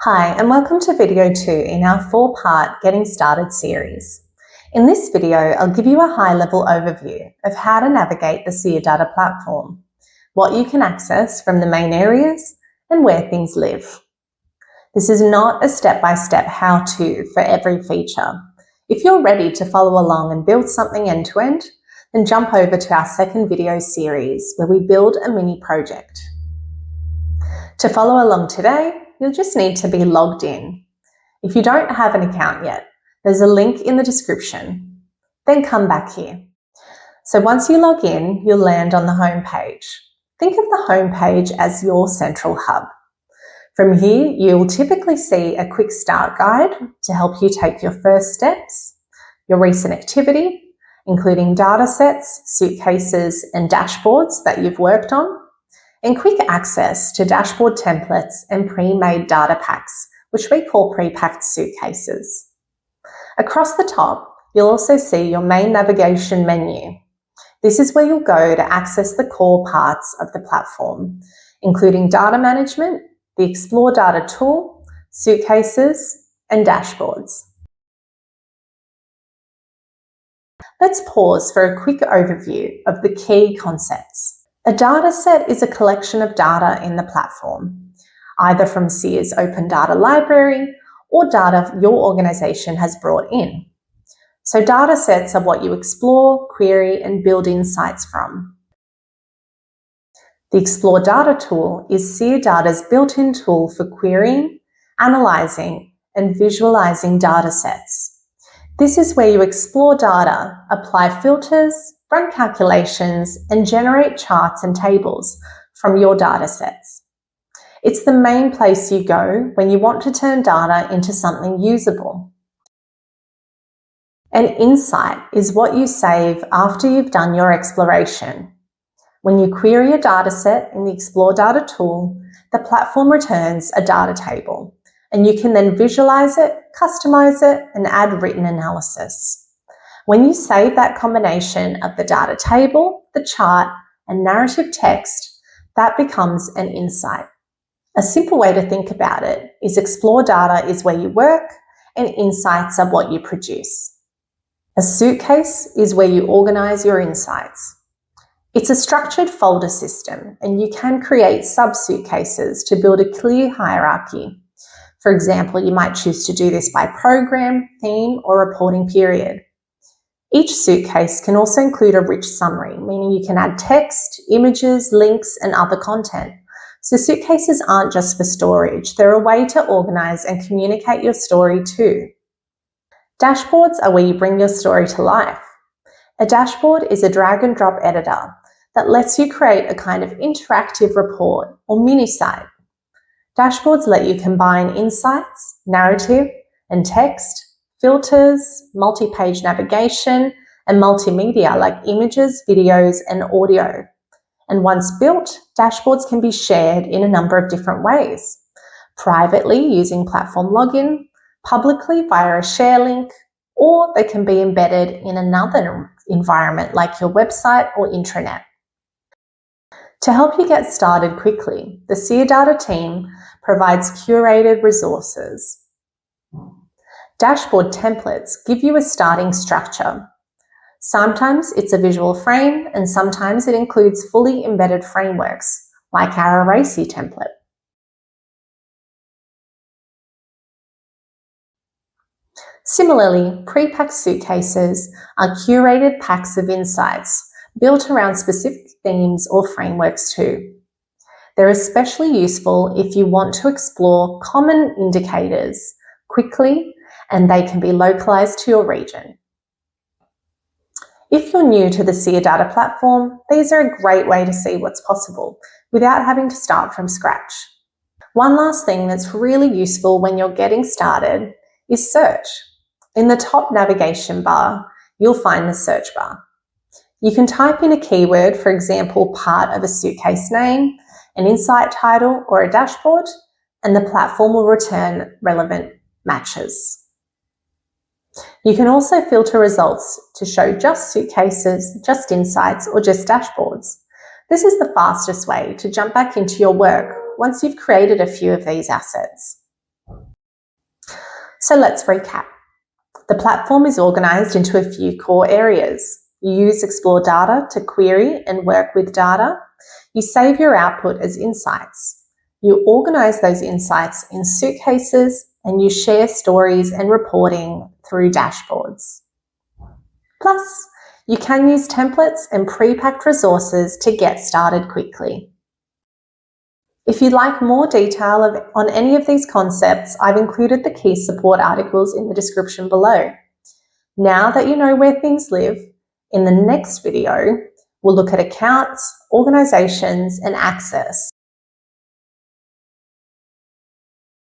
Hi, and welcome to video 2 in our 4-part Getting Started series. In this video, I'll give you a high-level overview of how to navigate the Seer Data Platform, what you can access from the main areas, and where things live. This is not a step-by-step how-to for every feature. If you're ready to follow along and build something end-to-end, then jump over to our second video series where we build a mini project. To follow along today, you'll just need to be logged in. If you don't have an account yet, there's a link in the description. Then come back here. So once you log in, you'll land on the home page. Think of the home page as your central hub. From here, you'll typically see a quick start guide to help you take your first steps, your recent activity, including datasets, suitcases, and dashboards that you've worked on, and quick access to dashboard templates and pre-made data packs, which we call pre-packed suitcases. Across the top, you'll also see your main navigation menu. This is where you'll go to access the core parts of the platform, including data management, the Explore Data tool, suitcases, and dashboards. Let's pause for a quick overview of the key concepts. A dataset is a collection of data in the platform, either from Seer's open data library or data your organisation has brought in. So datasets are what you explore, query, and build insights from. The Explore Data tool is Seer Data's built-in tool for querying, analysing, and visualising datasets. This is where you explore data, apply filters, run calculations, and generate charts and tables from your datasets. It's the main place you go when you want to turn data into something usable. An insight is what you save after you've done your exploration. When you query a dataset in the Explore Data tool, the platform returns a data table, and you can then visualize it, customize it, and add written analysis. When you save that combination of the data table, the chart, and narrative text, that becomes an insight. A simple way to think about it is Explore Data is where you work, and insights are what you produce. A suitcase is where you organize your insights. It's a structured folder system, and you can create sub-suitcases to build a clear hierarchy. For example, you might choose to do this by program, theme, or reporting period. Each suitcase can also include a rich summary, meaning you can add text, images, links, and other content. So suitcases aren't just for storage, they're a way to organize and communicate your story too. Dashboards are where you bring your story to life. A dashboard is a drag and drop editor that lets you create a kind of interactive report or mini site. Dashboards let you combine insights, narrative, and text, filters, multi-page navigation, and multimedia like images, videos, and audio. And once built, dashboards can be shared in a number of different ways. Privately using platform login, publicly via a share link, or they can be embedded in another environment like your website or intranet. To help you get started quickly, the Seer Data team provides curated resources. Dashboard templates give you a starting structure. Sometimes it's a visual frame, and sometimes it includes fully embedded frameworks, like our Eraser template. Similarly, pre-packed suitcases are curated packs of insights built around specific themes or frameworks too. They're especially useful if you want to explore common indicators quickly, and they can be localized to your region. If you're new to the Seer Data Platform, these are a great way to see what's possible without having to start from scratch. One last thing that's really useful when you're getting started is search. In the top navigation bar, you'll find the search bar. You can type in a keyword, for example, part of a suitcase name, an insight title, or a dashboard, and the platform will return relevant matches. You can also filter results to show just suitcases, just insights, or just dashboards. This is the fastest way to jump back into your work once you've created a few of these assets. So let's recap. The platform is organized into a few core areas. You use Explore Data to query and work with data. You save your output as insights. You organize those insights in Suitcases, and you share stories and reporting through dashboards. Plus, you can use templates and pre-packed resources to get started quickly. If you'd like more detail on any of these concepts, I've included the key support articles in the description below. Now that you know where things live, in the next video, we'll look at accounts, organizations, and access.